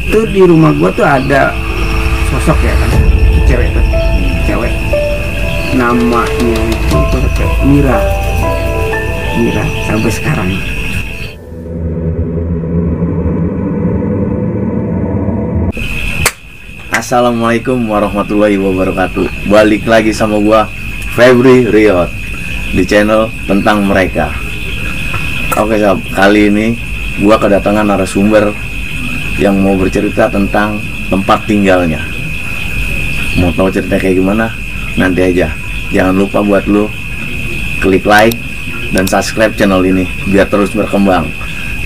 Tuh di rumah gua tuh ada sosok ya kan, cewek tuh, cewek. Namanya itu Mira sampai sekarang. Assalamualaikum warahmatullahi wabarakatuh. Balik lagi sama gua Febri Riot di channel tentang mereka. Oke sob, kali ini gua kedatangan narasumber yang mau bercerita tentang tempat tinggalnya. Mau tahu cerita kayak gimana? Nanti aja. Jangan lupa buat lu klik like dan subscribe channel ini biar terus berkembang.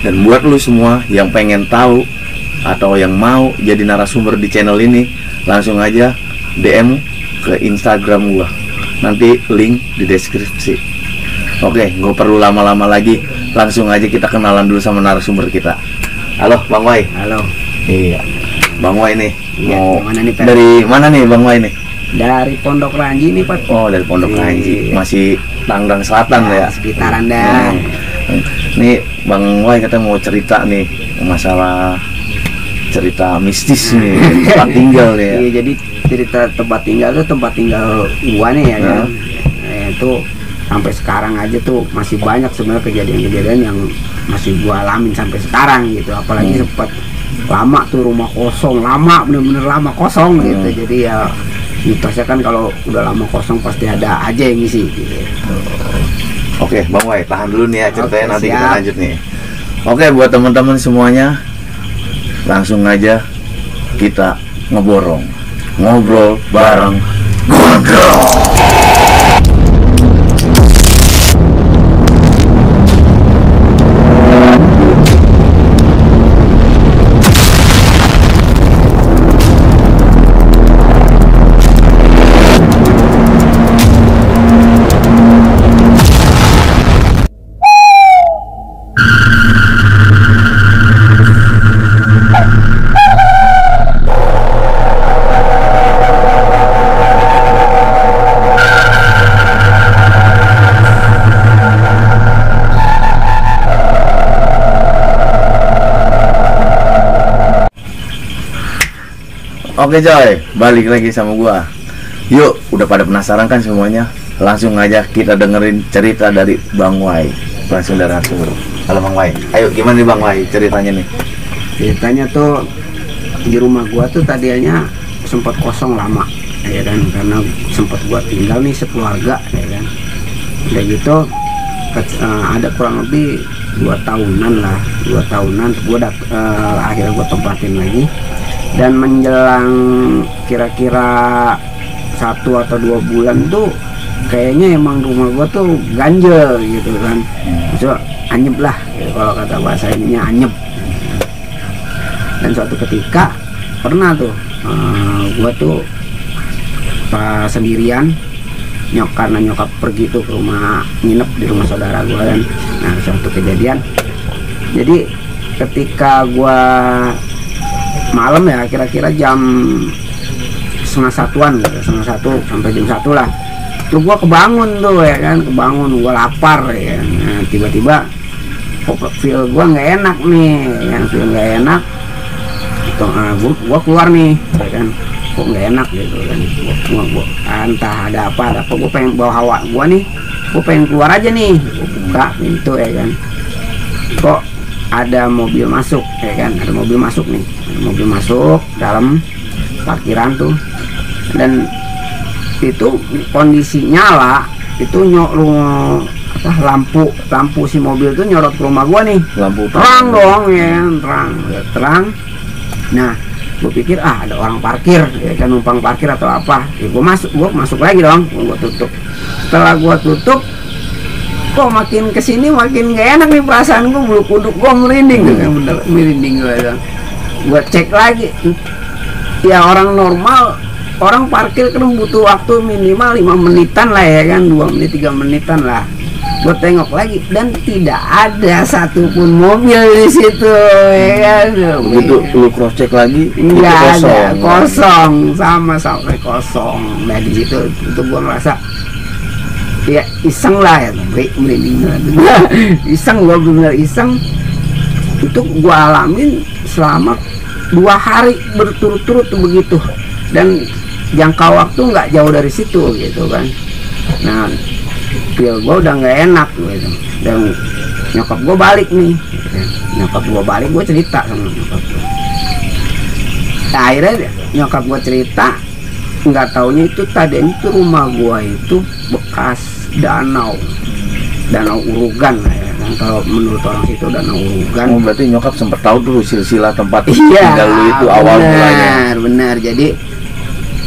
Dan buat lu semua yang pengen tahu atau yang mau jadi narasumber di channel ini, langsung aja DM ke Instagram gua. Nanti link di deskripsi. Oke, nggak perlu lama-lama lagi, langsung aja kita kenalan dulu sama narasumber kita. Halo Bang Wai. Halo. Iya, Bang Wai nih. Iya, Mau mana nih, Pak? dari mana nih Bang Wai nih? Dari Pondok Ranji nih, Pak. Oh, dari Pondok Ranji. Iya. Masih Tangerang Selatan ya. Sekitaran dah. Nih Bang Wai kita mau cerita nih masalah cerita mistis nih tempat tinggal nih ya. Iya, jadi cerita tempat tinggal tuh tempat tinggal gua nih ya kan. Itu sampai sekarang aja tuh masih banyak sebenarnya kejadian-kejadian yang masih gua alamin sampai sekarang gitu. Apalagi sempat lama tuh rumah kosong, lama bener-bener lama kosong gitu. Jadi ya mitosnya kan kalau udah lama kosong pasti ada aja yang ngisi gitu. Oke Bang Wai, tahan dulu nih ya ceritanya. Oke, nanti siap. kita lanjut nih. Oke, buat teman-teman semuanya, langsung aja kita ngobrol bareng Gondrong. Oke coy, balik lagi sama gua. Yuk, udah pada penasaran kan semuanya? Langsung aja kita dengerin cerita dari Bang Wai. Langsung dari narasumber. Halo Bang Wai. Ayo gimana nih Bang Wai ceritanya nih? Ceritanya tuh di rumah gua tuh tadinya sempat kosong lama ya kan, karena sempat gua tinggal nih sekeluarga ya kan. Udah gitu ada kurang lebih 2 tahunan gua akhirnya gua tempatin lagi. Dan menjelang kira-kira 1 atau 2 bulan tuh kayaknya emang rumah gua tuh ganjel gitu kan. So, anyep lah gitu, kalau kata bahasa ininya anyep. Dan suatu ketika pernah tuh gua tuh pas sendirian karena nyokap pergi tuh ke rumah, nginep di rumah saudara gua kan. Nah, suatu kejadian, jadi ketika gua malam ya, kira-kira jam 12:30-an gitu, 12:30 sampai jam 1 lah tuh gua kebangun tuh ya kan, gua lapar ya kan. Nah, tiba-tiba kok feel gua nggak enak nih ya, feel nggak enak itu. Gua keluar nih ya kan, kok nggak enak gitu kan. Gua entah ada apa, gua pengen bawa hawa gua nih, gua pengen keluar aja nih. Gua buka pintu ya kan, kok ada mobil masuk ya kan, ada mobil masuk nih, mobil masuk dalam parkiran tuh. Dan itu kondisi nyala, itu lampu si mobil tuh nyorot ke rumah gua nih, Lampu terang dong ya kan, terang. Nah, gua pikir ada orang parkir ya kan, numpang parkir atau apa ya. Gua masuk lagi dong, gua tutup. Setelah gua tutup, kok makin kesini makin gak enak nih perasaan gue, bulu kuduk gue merinding bener merinding gue cek lagi. Ya orang normal, orang parkir kan butuh waktu minimal 5 menitan lah ya kan, 2 menit 3 menitan lah. Gue tengok lagi dan tidak ada satupun mobil di situ ya kan. Begitu lu cross check lagi, nggak itu ada, kosong sampai kosong. Nah di situ itu gue ngerasa ya iseng lah ya, merinding iseng, gue bener iseng. Itu gue alamin selama 2 hari berturut-turut tuh begitu, dan jangka waktu nggak jauh dari situ gitu kan. Nah, feel gue udah nggak enak gitu, dan nyokap gue balik nih gitu. Nyokap gue balik, gue cerita sama nyokap gue. Nah, akhirnya nyokap gue cerita, nggak taunya itu tadinya itu rumah gue itu bekas danau Urugan lah ya kan, kalau menurut orang situ danau Urugan. Oh, berarti nyokap sempat tahu dulu silsilah tempat Iya, tinggal lu itu awal mulanya. benar. Jadi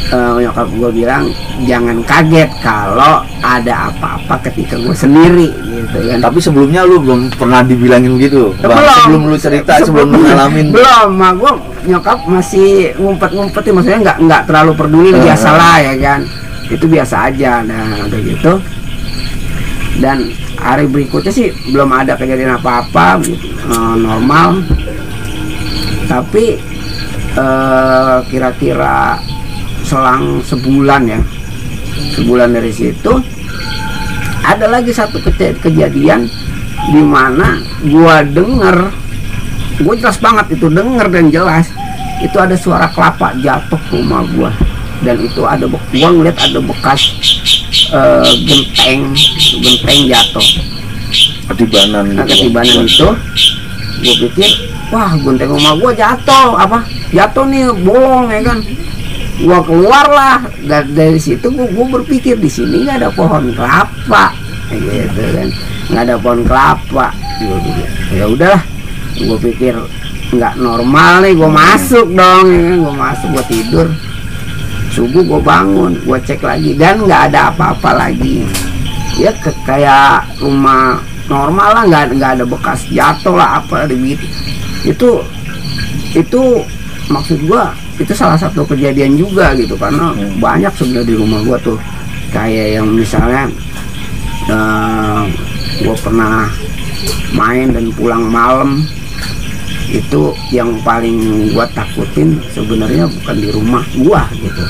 nyokap gue bilang jangan kaget kalau ada apa-apa ketika gue sendiri gitu kan. Tapi sebelumnya lu belum pernah dibilangin gitu, Bang? Sebelum lu cerita, sebelum lu ngalamin. Belum, mah gue nyokap masih ngumpet-ngumpetin, maksudnya nggak terlalu peduli, biasalah ya kan. Itu biasa aja. Nah, udah gitu. Dan hari berikutnya sih belum ada kejadian apa-apa gitu, normal. Tapi kira-kira selang sebulan dari situ ada lagi satu kejadian di mana gua denger, gua jelas banget itu denger dan jelas itu ada suara kelapa jatuh ke rumah gua, dan itu ada gua ngeliat ada bekas genteng jatuh, ketibanan itu. Gua pikir wah genteng rumah gua jatuh nih, bolong ya kan. Gua keluar lah dari situ, gua berpikir di sini nggak ada pohon kelapa gitu kan, nggak ada pohon kelapa. Ya udahlah, gua pikir nggak normal nih, gua masuk dong ya kan. Gua tidur, subuh gua bangun, gua cek lagi dan nggak ada apa-apa lagi ya, kayak rumah normal lah, nggak ada bekas jatuh lah apa begitu. Itu maksud gua itu salah satu kejadian juga gitu, karena banyak sebenarnya di rumah gua tuh kayak yang misalnya gua pernah main dan pulang malam, itu yang paling gua takutin sebenarnya bukan di rumah gua gitu,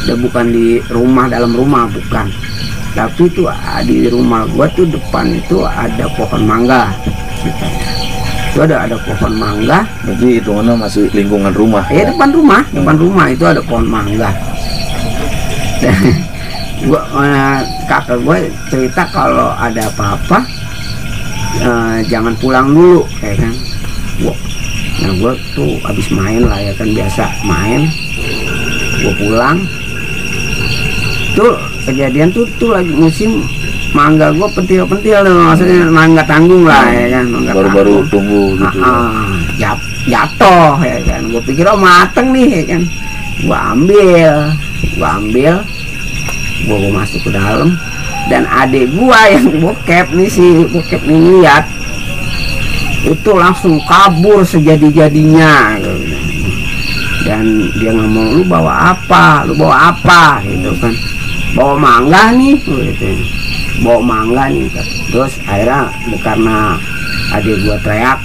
dan bukan di rumah dalam rumah, bukan, tapi itu di rumah gua tuh depan itu ada pohon mangga gitu. Itu ada pohon mangga. Berarti itu mana masih lingkungan rumah? Ya, depan rumah itu ada pohon mangga. Gua kakak gue cerita kalau ada apa-apa jangan pulang dulu kayak kan. Nah gue tuh habis main lah ya kan, biasa main, gue pulang tuh kejadian tuh lagi musim mangga, gue pentil-pentil tuh, maksudnya mangga tanggung lah ya kan, baru-baru tumbuh gitu. Jatuh ya kan, gue pikir oh mateng nih ya kan, gue ambil, gue masuk ke dalam, dan adik gue yang bokep nih lihat itu langsung kabur sejadi-jadinya gitu. Dan dia ngomong, lu bawa apa gitu kan, bawa mangga nih gitu. Bawa mangga nih. Terus akhirnya karena adik gua teriak,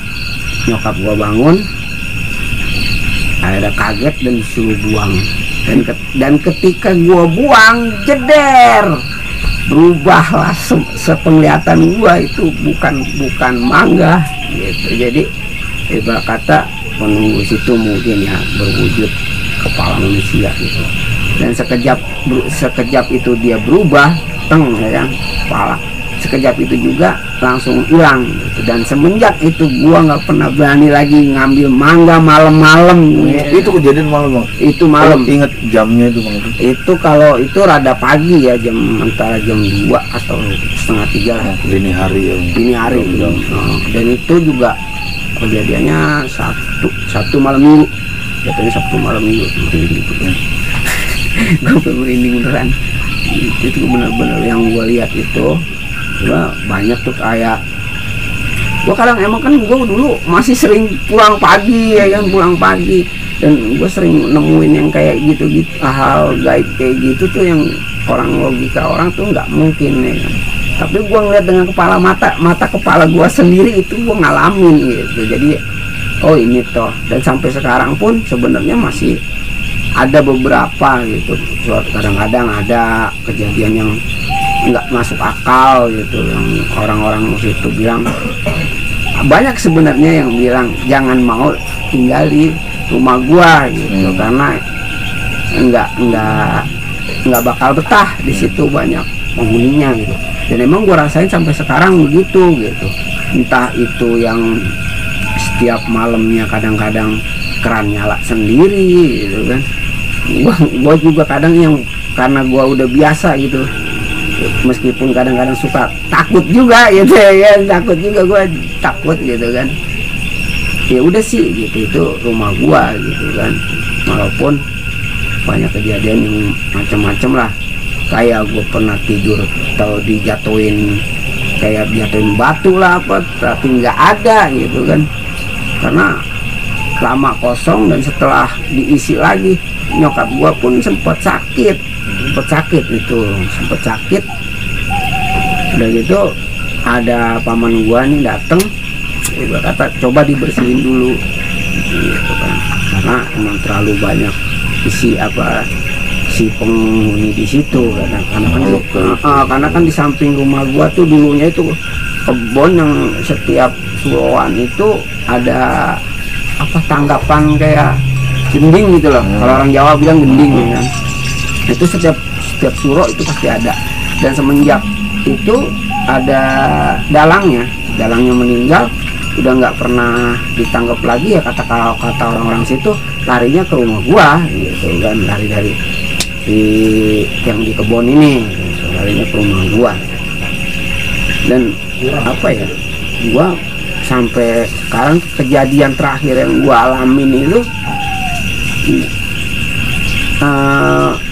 nyokap gua bangun, akhirnya kaget dan disuruh buang. Dan ketika gua buang, jeder, berubahlah sepenglihatan gua itu bukan mangga gitu. Jadi ibarat kata penunggu situ mungkin ya berwujud kepala manusia gitu. Dan sekejap itu dia berubah, ya kan, kepala. Sekejap itu juga langsung hilang gitu. Dan semenjak itu gua nggak pernah berani lagi ngambil mangga malam-malam gitu. Itu kejadian malam, Bang? Itu malam. Ingat jamnya itu, Bang? Itu kalau itu rada pagi ya, antara jam 2 atau setengah 3 lah. Dini hari ya. Dini hari. Dan itu juga kejadiannya Sabtu malam Minggu. Jatuhnya Sabtu malam Minggu. Gue merinding beneran. Itu benar-benar yang gue lihat itu. Gua banyak tuh kayak gua kadang emang kan gua dulu masih sering pulang pagi ya kan, dan gua sering nemuin yang kayak gitu hal gaib kayak gitu tuh yang logika orang tuh nggak mungkin ya kan. Tapi gua ngeliat dengan mata kepala gua sendiri, itu gua ngalamin gitu. Jadi oh ini toh, dan sampai sekarang pun sebenarnya masih ada beberapa gitu. Kadang-kadang ada kejadian yang nggak masuk akal gitu, yang orang-orang situ bilang, banyak sebenarnya yang bilang jangan mau tinggal di rumah gua gitu, karena nggak bakal betah di situ, banyak penghuninya gitu. Dan emang gua rasain sampai sekarang begitu gitu. Entah itu yang setiap malamnya kadang-kadang keran nyala sendiri gitu kan. Gua juga kadang yang karena gua udah biasa gitu, meskipun kadang-kadang suka takut juga gitu ya, takut juga gua takut gitu kan. Ya udah sih gitu, itu rumah gua gitu kan, walaupun banyak kejadian yang macam-macam lah, kayak gua pernah tidur atau dijatuhin batu lah apa, tapi nggak ada gitu kan, karena lama kosong. Dan setelah diisi lagi, nyokap gua pun sempat sakit udah gitu. Ada paman gua nih dateng, gua kata coba dibersihin dulu gitu kan, karena emang terlalu banyak si penghuni di situ karena kan di samping rumah gua tuh dulunya itu kebun yang setiap suroan itu ada tanggapan kayak gending gitu loh. Kalau orang Jawa bilang gending ya kan. Itu setiap suro itu pasti ada. Dan semenjak itu ada dalangnya meninggal, udah nggak pernah ditanggap lagi ya, kata orang-orang situ larinya ke rumah gua gitu kan, lari dari yang di kebun ini gitu, larinya ke rumah gua. Dan gua sampai sekarang kejadian terakhir yang gua alamin itu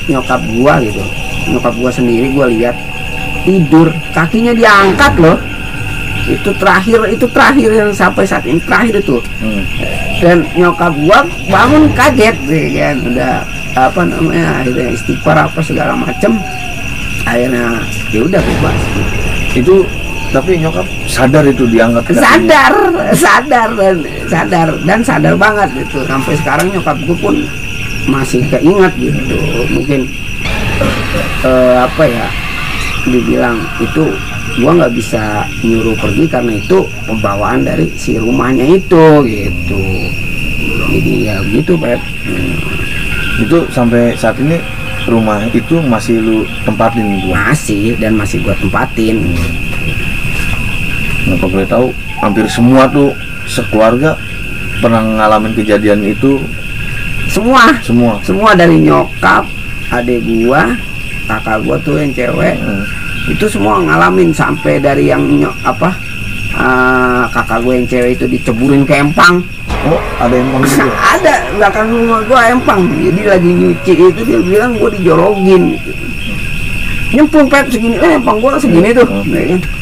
nyokap gua sendiri gua lihat tidur kakinya diangkat loh. Itu terakhir yang sampai saat ini terakhir itu. Dan nyokap gua bangun kaget kan, udah akhirnya istighfar apa segala macem, akhirnya ya udah bebas. Itu tapi nyokap sadar itu diangkat? sadar banget itu. Sampai sekarang nyokap gua pun masih keinget gitu. Mungkin dibilang itu gua nggak bisa nyuruh pergi karena itu pembawaan dari si rumahnya itu gitu. Jadi ya begitu, Pep. Itu sampai saat ini rumah itu masih lu tempatin gua? Masih gua tempatin. Nah, kalau boleh tahu, hampir semua tuh sekeluarga pernah ngalamin kejadian itu? Semua dari nyokap, adik gua, kakak gua tuh yang cewek, itu semua ngalamin. Sampai dari yang kakak gua yang cewek itu diceburin ke empang. Oh, ada empang juga? Ada, belakang rumah gua empang. Jadi lagi nyuci itu dia bilang gua dijorogin. Nyemplung, Pep, segini, empang gua segini tuh,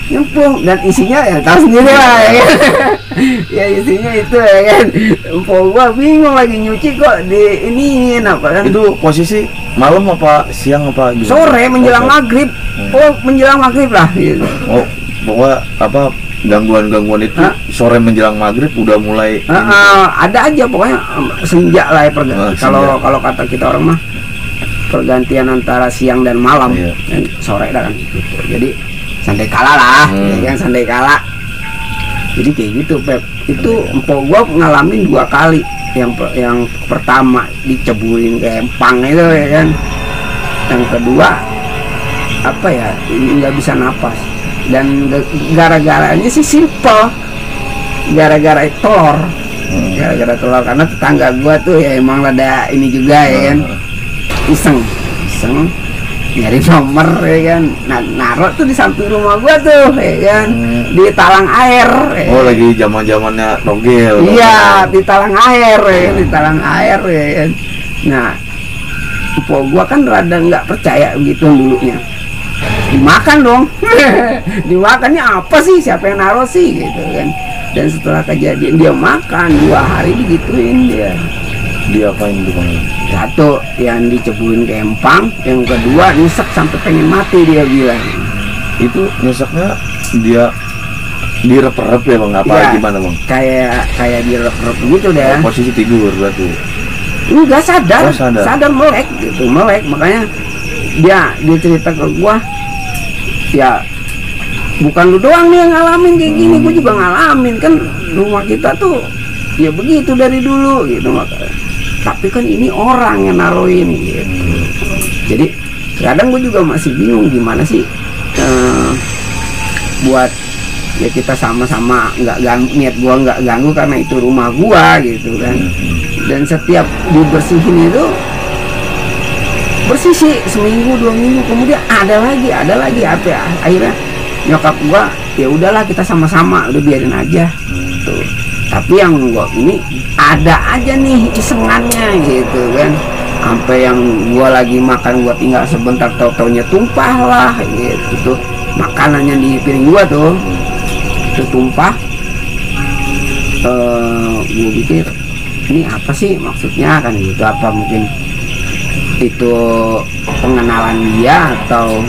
nyemplung. Dan isinya ya tahu sendiri lah ya kan. Ya isinya itu ya kan. Empang gua bingung lagi nyuci kok diiniin apa kan. Itu posisi malam apa siang apa gimana? Sore menjelang maghrib. Menjelang maghrib lah gitu. Pokoknya gangguan itu sore menjelang maghrib udah mulai ada aja pokoknya senja lah ya, kalau kata kita orang mah pergantian antara siang dan malam. Dan sore dah kan gitu. Jadi sandai kala lah ya kan, sandai kala. Jadi kayak gitu, Pep. Itu empok gua ngalamin 2 kali. Yang pertama diceburin ke empang itu ya kan. Yang kedua nggak bisa napas. Dan gara-garanya sih simple, gara-gara telur. Karena tetangga gua tuh ya emang rada ini juga ya kan, iseng nyari nomor ya kan. Nah, naruh tuh di samping rumah gua tuh ya kan, di talang air ya. Lagi zamannya togel. Iya, di talang air ya, di talang air ya kan. Nah, empok gua kan rada nggak percaya begitu dulunya. Dimakan dong. Dimakannya apa sih, siapa yang naruh sih gitu kan. Dan setelah kejadian dia makan 2 hari digituin dia. Diapain tuh, Bang? Satu yang diceburin ke empang, yang kedua nyesek sampai pengen mati dia bilang. Itu nyeseknya dia direp-rep ya, Bang? Apa gimana, Bang? Kayak direp-rep gitu deh. Posisi tidur berarti? Enggak, sadar melek gitu, makanya dia cerita ke gua, ya bukan lu doang nih yang ngalamin kayak gini, gua juga ngalamin kan, rumah kita tuh ya begitu dari dulu gitu. Makanya tapi kan ini orang yang naruhin gitu. Jadi kadang gue juga masih bingung gimana sih buat ya kita sama-sama nggak ganggu, niat gue nggak ganggu karena itu rumah gue gitu kan. Dan setiap dibersihin itu bersih sih seminggu 2 minggu, kemudian ada lagi apa ya, akhirnya nyokap gua ya udahlah kita sama-sama udah biarin aja tuh. Tapi yang gua ini ada aja nih isengannya gitu kan, sampai yang gua lagi makan gua tinggal sebentar tau-taunya tumpah lah gitu tuh, makanannya di piring gua tuh itu tumpah. Gua pikir ini apa sih maksudnya kan gitu, apa mungkin itu pengenalan dia atau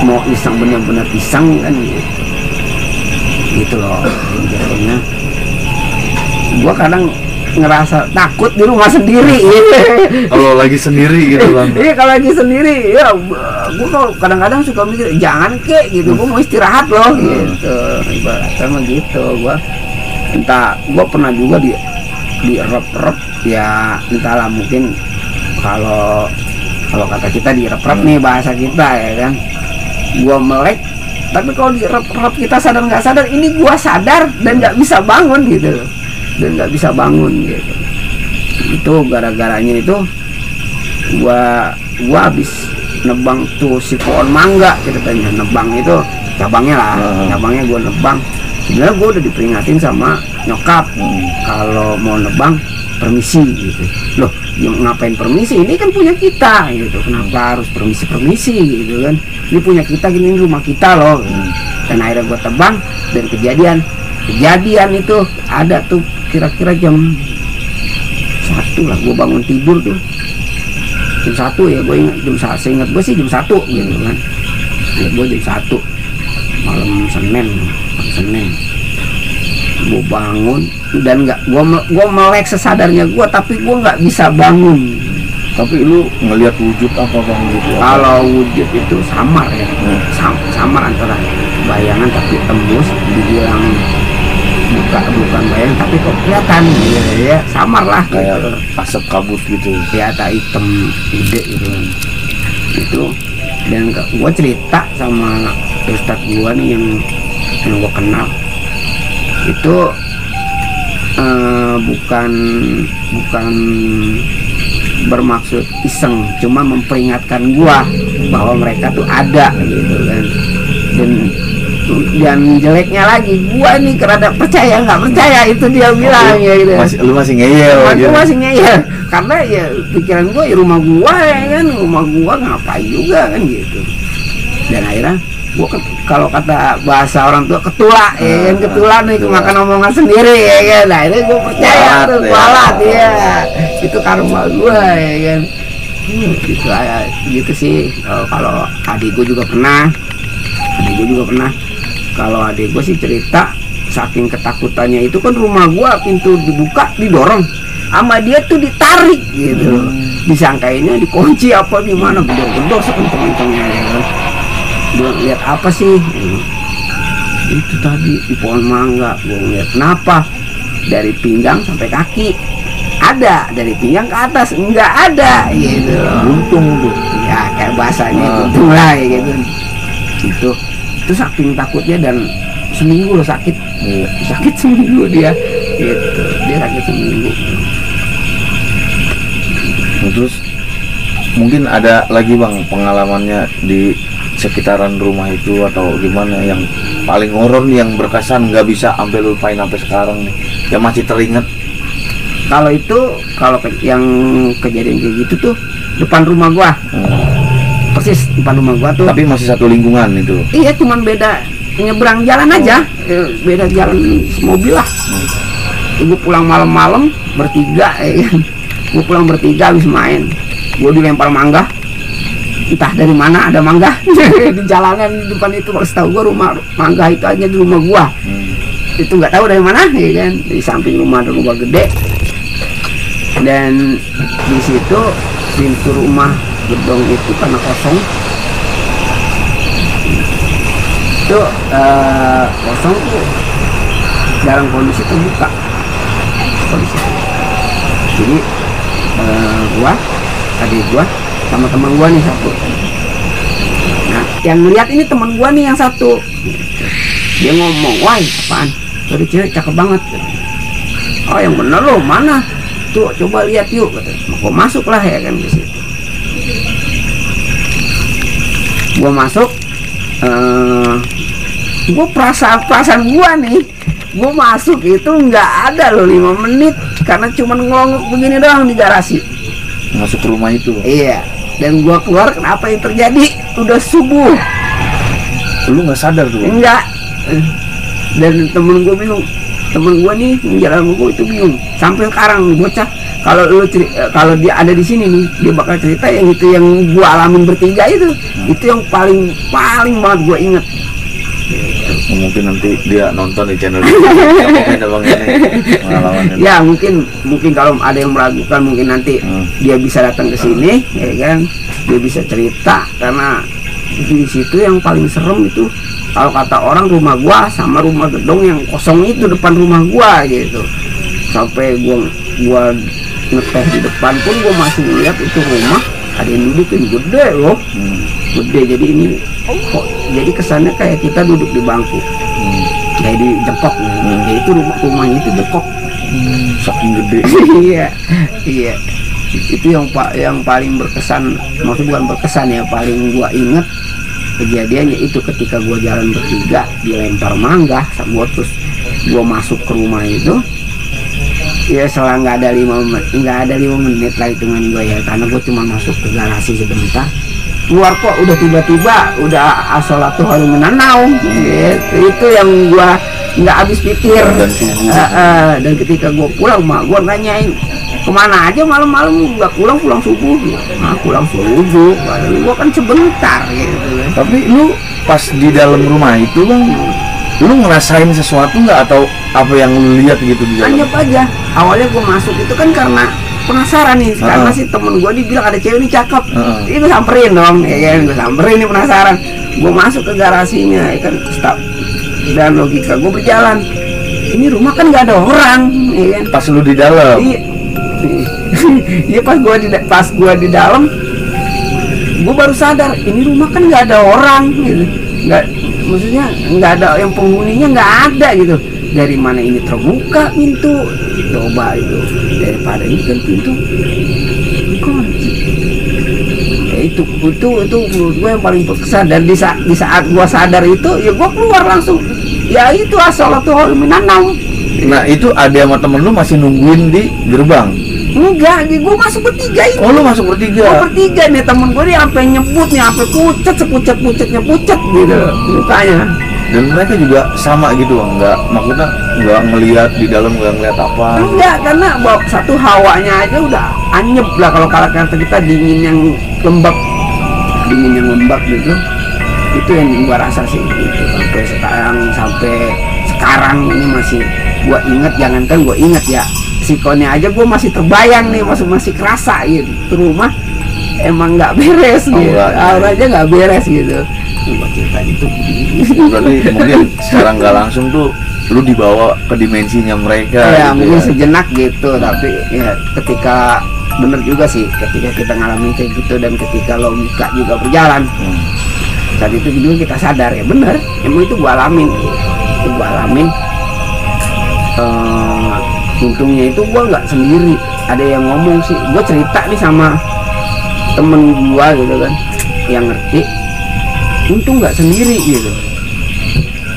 mau iseng, bener-bener iseng kan gitu loh. Jadinya gua kadang ngerasa takut di rumah sendiri gitu. Kalau lagi sendiri gitu Bang. Iya kalau lagi sendiri ya gua kalau kadang-kadang suka mikir jangan kek gitu, gua mau istirahat loh gitu. Ibaratnya mah gitu. Gua pernah juga di rep-rep ya, entahlah mungkin kalau kata kita di rep-rep nih bahasa kita ya kan, gua melek, tapi kalau di rep-rep kita sadar nggak sadar, ini gua sadar dan nggak bisa bangun gitu, itu gara-garanya itu gua habis nebang tuh si pohon mangga ceritanya. Nebang itu cabangnya lah, cabangnya gua nebang. Sebenarnya gua udah diperingatin sama nyokap kalau mau nebang permisi gitu. Loh, ngapain permisi? Ini kan punya kita gitu. Kenapa harus permisi gitu kan? Ini punya kita, gini rumah kita loh. Dan akhirnya gua tebang, dan kejadian itu ada tuh kira-kira jam 1 lah, gua bangun tidur tuh jam 1 ya, gua ingat seingat gua sih jam 1 gitu kan. Ya, gua jam 1 malam Senin gua bangun dan gua melek sesadarnya gua, tapi gua nggak bisa bangun. Tapi lu ngelihat wujud apa Bang gitu? Kalau wujud itu samar ya, samar antara bayangan tapi tembus, dibilang bukan bayangan tapi kok kelihatan ya, samar lah kayak gitu. Asap kabut gitu, kelihatan hitam gede gitu kan. Itu dan gua cerita sama ustadz gua nih yang gua kenal itu bukan bermaksud iseng, cuma memperingatkan gua bahwa mereka tuh ada gitu kan. Dan jeleknya lagi gua nih kerada percaya nggak percaya, itu dia bilang ya gitu. Lu masih ngeyel gitu. Masih ngeyel karena ya pikiran gua ya rumah gua ya kan, rumah gua ngapain juga kan gitu. Dan akhirnya gua kalau kata bahasa orang tua ketulak ya kan, ketulak nih kemakan omongan sendiri ya kan. Nah ini gua percaya tuh kualat ya, itu karma gua ya kan. Gitu sih. Kalau adik gua juga pernah, kalau adik gue sih cerita saking ketakutannya itu kan rumah gua pintu dibuka didorong sama dia tuh ditarik gitu. Disangkainnya dikunci apa gimana, gedor-gedor sekenceng-kencengnya ya kan. Gua lihat apa sih itu tadi di pohon mangga. Gua ngeliat kenapa dari pinggang sampai kaki ada, dari pinggang ke atas enggak ada gitu. Untung tuh ya kayak bahasanya untung lah ya gitu. Itu saking takutnya, dan seminggu loh sakit. Sakit seminggu dia gitu, dia sakit seminggu. Terus mungkin ada lagi Bang pengalamannya di sekitaran rumah itu atau gimana yang paling horor nih, yang berkesan nggak bisa sampai lupain sampai sekarang nih, yang masih teringat? Kalau yang kejadian kayak gitu tuh depan rumah gua. Persis depan rumah gua tuh. Tapi masih satu lingkungan itu? Iya, cuman beda nyebrang jalan aja, beda jalan mobil lah. Gua pulang malam-malam bertiga ya kan. Gua pulang bertiga habis main, gua dilempar mangga, entah dari mana ada mangga di jalanan di depan itu. Kalau setahu gua rumah mangga itu hanya di rumah gua. Itu nggak tahu dari mana ya kan, di samping rumah ada rumah gede, dan di situ pintu rumah gedung itu karena kosong, itu kosong tuh dalam kondisi terbuka, kondisi Jadi gua, adik gua sama teman gua nih satu. Nah yang ngeliat ini teman gua nih yang satu, dia ngomong, wah apaan, tadi cewek cakep banget. Oh yang bener loh, mana tuh, coba lihat yuk. Gua masuk lah ya kan ke situ. Gua masuk, gua perasaan gua nih, gua masuk itu nggak ada loh 5 menit karena cuman ngelongok begini doang di garasi. Masuk ke rumah itu. Iya. Dan gua keluar, kenapa yang terjadi? Udah subuh. Lu nggak sadar tuh? Enggak. Dan temen gua bingung. Temen gua nih jalan sama gua itu bingung. Sampai sekarang bocah, kalau dia ada di sini nih, dia bakal cerita yang itu yang gua alamin bertiga itu. Itu yang paling banget gua inget. Mungkin nanti dia nonton di channel ini. Ya mungkin kalau ada yang meragukan, mungkin nanti dia bisa datang ke sini, ya kan? Dia bisa cerita, karena di situ yang paling serem itu kalau kata orang rumah gua sama rumah gedung yang kosong itu depan rumah gua gitu. Sampai gua ngeteh di depan pun gua masih lihat itu rumah ada yang dudukin gede loh. Gede, jadi ini kok jadi kesannya kayak kita duduk di bangku, kayak di jengkok. Ya itu rumahnya itu jengkok, saking gede. iya itu yang paling berkesan, maksudnya bukan berkesan ya, paling gua inget kejadiannya itu ketika gua jalan bertiga dilempar mangga, terus gua masuk ke rumah itu. Ya setelah nggak ada 5 menit lah hitungan gue ya, karena gue cuma masuk ke garasi sebentar, keluar kok udah tiba-tiba udah as-sholatu khairun minan naum gitu. Itu yang gue nggak habis pikir. Dan ketika gue pulang, mak gue nanyain kemana aja malam-malam, nggak pulang subuh. Nah pulang subuh, gue kan sebentar gitu. Tapi lu pas di dalam rumah itu bang, lu ngerasain sesuatu nggak, atau apa yang lu lihat gitu di dalam? Anyep aja. Awalnya gue masuk itu kan karena penasaran nih, karena si temen gue dibilang ada cewek ini cakep. Itu samperin dong, ya kan? Gue samperin nih, penasaran. Gue masuk ke garasinya, ya kan? Dan logika gue berjalan. Ini rumah kan nggak ada orang, ya kan? Pas lu di dalam? Iya, pas gue di dalam, gue baru sadar ini rumah kan nggak ada orang, gitu. Maksudnya nggak ada yang penghuninya, nggak ada gitu. Dari mana ini terbuka pintu? Coba itu, daripada ini kan pintu dikunci. Ya itu menurut gue yang paling berkesan. Dan di saat gue sadar itu, ya gue keluar langsung. Ya itu as-sholatu khairun minan naum. Nah itu ada sama temen lu masih nungguin di gerbang? Enggak, gue masuk bertiga ini. Oh lu masuk bertiga? Gue bertiga nih, temen gue nih sampai nyebut nih, sampai sepucet-pucetnya pucet gitu mukanya. Dan mereka juga sama gitu bang, maksudnya nggak ngelihat di dalam, nggak ngelihat apa? Enggak, karena satu hawanya aja udah anyep lah, kalau kata kita dingin yang lembab gitu. Itu yang gua rasa sih gitu. Sampai sekarang ini masih gua inget, jangankan gua inget ya, psikonya aja gua masih terbayang nih, masih kerasa gitu. Itu rumah emang nggak beres gitu, auranya nggak beres gitu. Itu berarti mungkin secara nggak langsung tuh lu dibawa ke dimensinya mereka ya, gitu mungkin ya. Sejenak gitu. Tapi ya ketika bener juga sih, ketika kita ngalamin kayak gitu dan ketika logika juga berjalan, saat itu juga kita sadar ya bener, emang itu gua alamin. Untungnya itu gua nggak sendiri, ada yang ngomong sih. Gua cerita nih sama temen gua gitu kan, yang ngerti. Untung nggak sendiri gitu.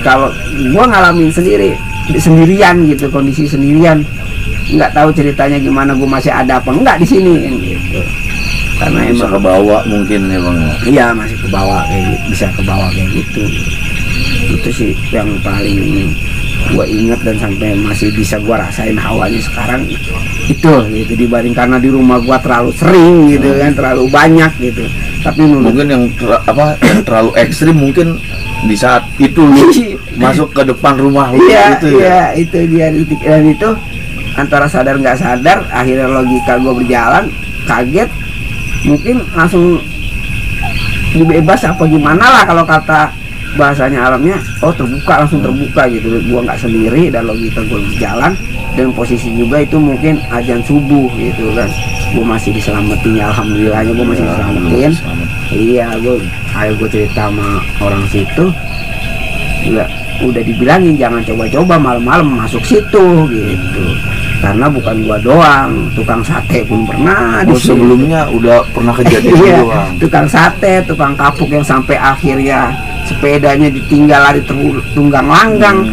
Kalau gua ngalamin sendirian gitu, kondisi sendirian, nggak tahu ceritanya gimana, gua masih ada apa enggak di sini kan gitu. Karena bisa emang kebawa mungkin ya bang. Iya masih kebawa kayak gitu, bisa kebawa kayak gitu. Itu sih yang paling gua ingat dan sampai masih bisa gua rasain hawanya sekarang itu gitu, dibanding karena di rumah gua terlalu sering gitu kan, terlalu banyak gitu. Tapi mungkin yang terlalu ekstrim mungkin di saat itu lu masuk ke depan rumah lu gitu ya. Iya, itu dia. Dan itu antara sadar nggak sadar, akhirnya logika gue berjalan, kaget, mungkin langsung dibebas apa gimana lah kalau kata bahasanya alamnya terbuka, langsung terbuka gitu. Gua nggak sendiri dan logika gua jalan, dan posisi juga itu mungkin azan subuh gitu kan. Gua masih diselamatin ya, alhamdulillahnya gua masih diselamatin. Iya, gua cerita sama orang situ juga udah dibilangin jangan coba-coba malam-malam masuk situ gitu, karena bukan gua doang, tukang sate pun pernah di situ. Sebelumnya udah pernah kejadian Iya, doang. tukang sate, tukang kapuk yang sampai akhirnya sepedanya ditinggal lari tunggang langgang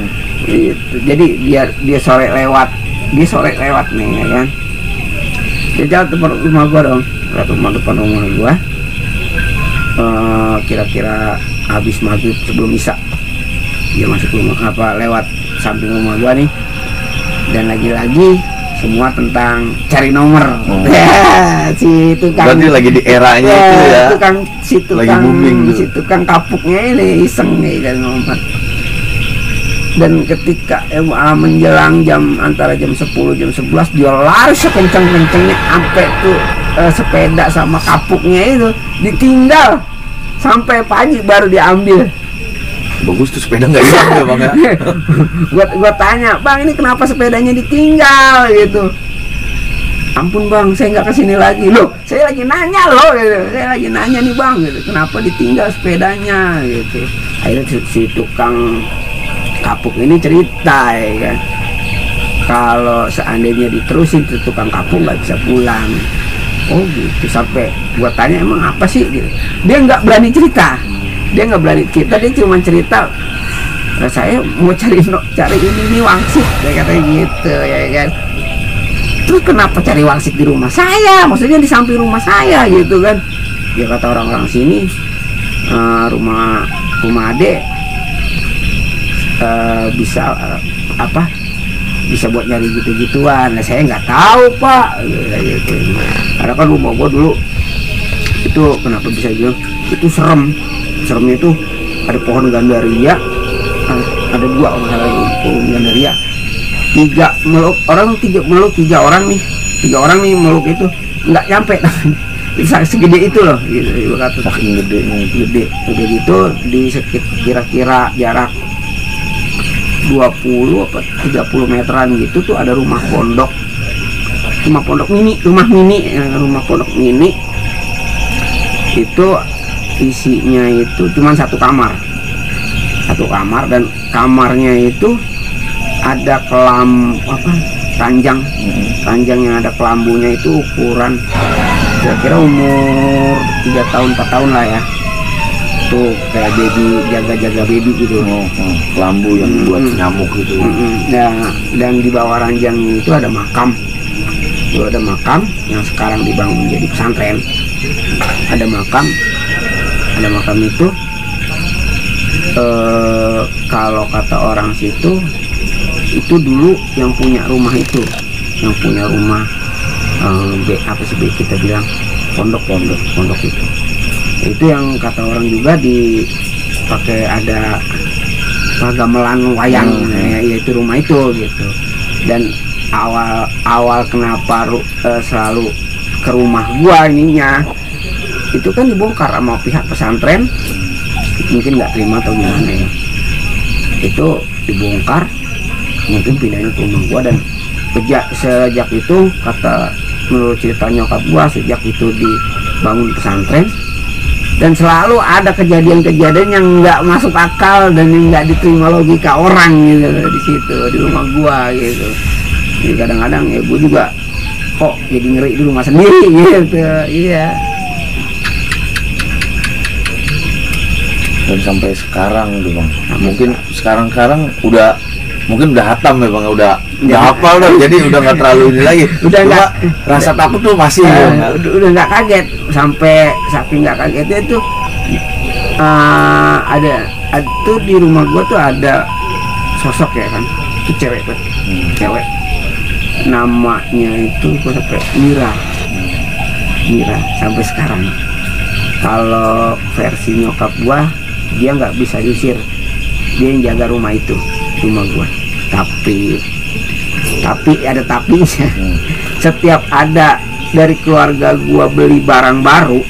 gitu. Jadi dia sore lewat nih ya kan, dia jalan depan rumah gua dong, depan rumah gua, kira-kira habis maghrib sebelum isya dia masuk rumah lewat samping rumah gua nih, dan lagi-lagi semua tentang cari nomor. Ya, si tukang Berarti lagi di eranya itu ya. Lagi booming tuh. Si tukang kapuknya ini iseng nih kan ngomong. Dan ketika menjelang antara jam 10 jam 11 dia lari sekenceng-kencengnya sampai tuh sepeda sama kapuknya itu ditinggal sampai pagi baru diambil. Bagus tuh sepeda nggak hilang ya bang ya. gua tanya, bang ini kenapa sepedanya ditinggal gitu. Ampun bang, saya nggak kesini lagi. Loh, saya lagi nanya loh gitu. Saya lagi nanya nih bang gitu, kenapa ditinggal sepedanya gitu. Akhirnya si tukang kapuk ini cerita ya kan, kalau seandainya diterusin tuh tukang kapuk nggak bisa pulang. Oh gitu. Sampai gua tanya emang apa sih gitu. Dia nggak berani cerita, dia cuma cerita, saya mau cari ini nih wangsit, kayak katanya gitu ya kan. Terus kenapa cari wangsit di rumah saya, maksudnya di samping rumah saya gitu kan. Dia kata orang-orang sini rumah adek bisa bisa buat nyari gitu-gituan. Nah, saya nggak tahu pak gitu. Karena kan rumah gua dulu itu kenapa bisa gitu, itu seremnya itu ada pohon gandaria, ada 2 pohon gandaria, 3 orang nih meluk itu nggak nyampe segede itu loh gitu, saking gede udah gitu di kira-kira jarak 20 apa 30 meteran gitu tuh ada rumah pondok mini itu isinya itu cuma satu kamar, dan kamarnya itu ada ranjang yang ada kelambunya itu ukuran kira-kira umur 3 tahun 4 tahun lah ya, tuh kayak baby, jaga baby gitu. Kelambu yang buat nyamuk gitu. Dan di bawah ranjang itu ada makam, yang sekarang dibangun jadi pesantren. Ada makam itu kalau kata orang situ itu dulu yang punya rumah itu, kita bilang pondok itu yang kata orang juga dipakai ada gamelan wayang, yaitu rumah itu gitu. Dan awal kenapa selalu ke rumah gua ininya itu kan dibongkar sama pihak pesantren, mungkin nggak terima atau gimana ya, itu dibongkar, mungkin pindahnya ke rumah gua. Dan sejak itu, kata menurut cerita nyokap gua, sejak itu dibangun pesantren dan selalu ada kejadian-kejadian yang nggak masuk akal dan yang nggak diterima logika orang gitu di situ, di rumah gua gitu. Jadi kadang-kadang ya gua juga kok jadi ngeri di rumah sendiri gitu. Iya. Dan sampai sekarang tuh bang, mungkin sekarang udah hatam ya bang, udah hafal dah, jadi udah nggak terlalu ini lagi. Rasa takut tuh masih udah nggak kaget, sampai saking nggak kagetnya tuh ada tuh di rumah gua tuh ada sosok ya kan, itu cewek namanya itu gua sampai Mira sampai sekarang. Kalau versi nyokap gua, dia nggak bisa diusir, dia yang jaga rumah gua. Tapi ada tapinya. Setiap ada dari keluarga gua beli barang baru,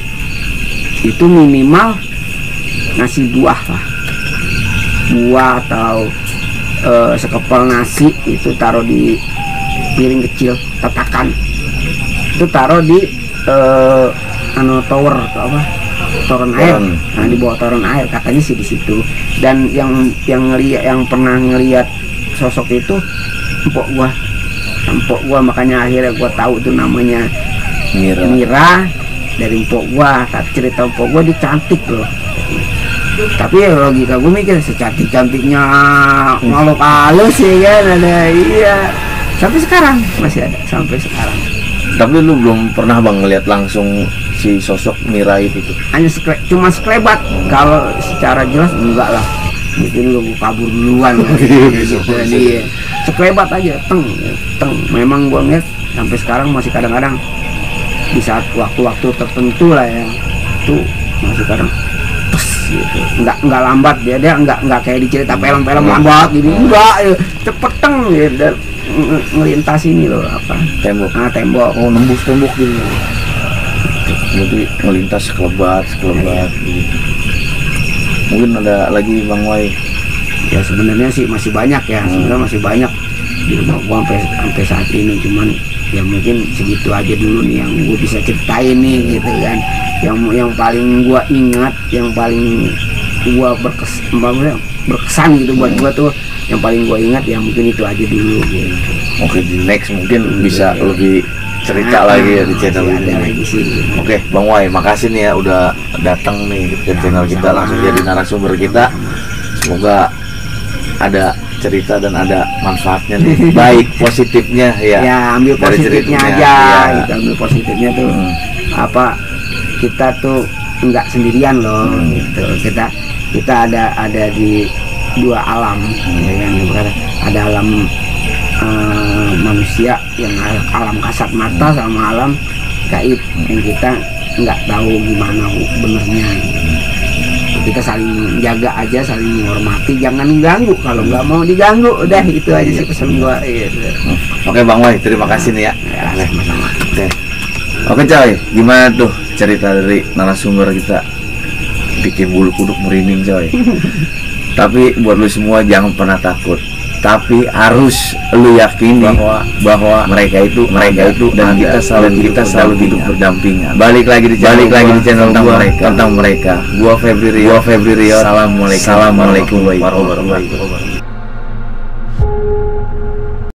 itu minimal ngasih buah lah, buah atau sekepal nasi itu taruh di piring kecil tatakan, itu taruh di tower atau apa, toren air. Nah, di bawah toren air katanya sih di situ. Dan yang pernah ngelihat sosok itu empok gua, makanya akhirnya gua tahu itu namanya Mira dari empok gua. Cerita empok gua dia cantik loh, tapi logika gue mikir secantik-cantiknya makhluk halus ya kan, ada iya sampai sekarang masih ada sampai sekarang. Tapi lu belum pernah bang ngeliat langsung si sosok Mira itu tuh? Hanya cuma sekelebat. Kalau secara jelas enggak lah, mungkin lu kabur duluan gitu. Jadi sekelebat aja, teng. Memang gua ngeliat sampai sekarang masih kadang-kadang di saat waktu-waktu tertentu lah ya, tuh masih kadang gitu. Enggak lambat dia enggak kayak di cerita film-film lambat gini, enggak ya, cepet teng gitu, dan ngelintas ini loh apa tembok. Tembok, nembus tembok gitu, jadi ngelintas sekelebat gitu. Mungkin ada lagi Bang Wai? Ya sebenarnya sih masih banyak ya, sebenarnya masih banyak di rumah gua sampai saat ini, cuman ya mungkin segitu aja dulu nih yang gua bisa ceritain nih gitu kan. Yang paling gua ingat, yang paling gua berkesan gitu buat gua tuh, yang paling gua ingat ya mungkin itu aja dulu gitu. Oke, di next mungkin bisa lebih cerita lagi ya di channel ini. Oke, Bang Wai, makasih nih ya udah datang nih ke channel kita, langsung jadi narasumber kita. Semoga ada cerita dan ada manfaatnya nih, baik positifnya ya. Ya ambil positifnya aja, ya. Gitu, ambil positifnya tuh apa, kita tuh nggak sendirian loh gitu. Kita ada di dua alam ya kan, ada alam manusia yang alam kasat mata sama alam gaib yang kita nggak tahu gimana benernya gitu. Kita saling jaga aja, saling menghormati, jangan ganggu. Kalau nggak mau diganggu, udah itu aja sih pesan gua. Oke Bang Wai, terima kasih nih ya. Sama-sama. Oke coy, gimana tuh cerita dari narasumber kita? Bikin bulu kuduk merinding coy. Tapi buat lu semua jangan pernah takut. Tapi harus lu yakini bahwa mereka itu dan kita selalu hidup berdampingan. Balik lagi di channel tentang mereka. Gua Febri Rio. Assalamualaikum warahmatullahi wabarakatuh.